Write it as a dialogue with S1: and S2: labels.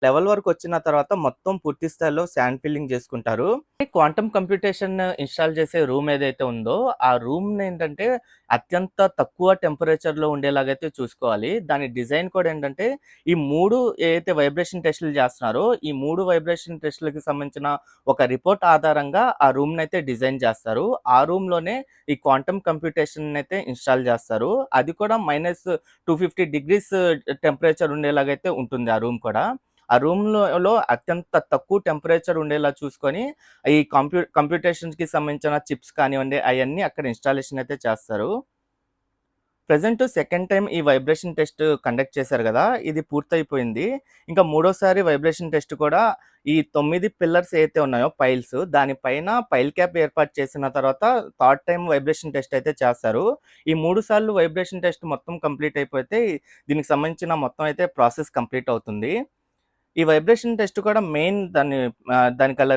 S1: Level వరకు వచ్చిన తర్వాత మొత్తం పూర్తి స్థాయిలో శాండ్ ఫిల్లింగ్ చేసుకుంటారు. క్వాంటమ్ కంప్యూటేషన్ ఇన్‌స్టాల్ చేసే రూమ్ ఏదైతే ఉందో, ఆ రూమ్‌నేంటంటే అత్యంత తక్కువ టెంపరేచర్‌లో ఉండేలాగైతే చూసుకోవాలి. దాని డిజైన్ కూడా ఏంటంటే, ఈ 3 ఏదైతే వైబ్రేషన్ టెస్టులు చేస్తున్నారో, ఈ 3 వైబ్రేషన్ టెస్టులకి సంబంధించిన ఒక రిపోర్ట్ ఆధారంగా ఆ రూమ్‌నైతే డిజైన్ చేస్తారు. ఆ రూమ్‌లోనే ఈ క్వాంటమ్ కంప్యూటేషన్‌నైతే ఇన్‌స్టాల్ చేస్తారు. అది కూడా -250 డిగ్రీస్ టెంపరేచర్ ఉండేలాగైతే ఉంటుంది ఆ రూమ్ కూడా. ఆ రూమ్‌లో అత్యంత తక్కువ టెంపరేచర్ ఉండేలా చూసుకొని, ఈ కంప్యూటేషన్స్‌కి సంబంధించిన చిప్స్ కానివ్వండి, అయన్నీ అక్కడ ఇన్‌స్టాలేషన్ అయితే చేస్తారు. ప్రెజెంట్ సెకండ్ టైమ్ ఈ వైబ్రేషన్ టెస్ట్ కండక్ట్ చేశారు గదా! ఇది పూర్తయిపోయింది. ఇంకా మూడోసారి వైబ్రేషన్ టెస్ట్ కూడా ఈ 9 పిల్లర్స్ ఏవైతే ఉన్నాయో పైల్స్, దాని పైన పైల్ క్యాప్ ఏర్పాటు చేసిన తర్వాత థర్డ్ టైమ్ వైబ్రేషన్ టెస్ట్ అయితే చేస్తారు. ఈ 3 సార్లు వైబ్రేషన్ టెస్ట్ మొత్తం కంప్లీట్ అయిపోతే దీనికి సంబంధించిన మొత్తం అయితే ప్రాసెస్ కంప్లీట్ అవుతుంది. ఈ వైబ్రేషన్ టెస్ట్ కూడా మెయిన్ దానికల్ల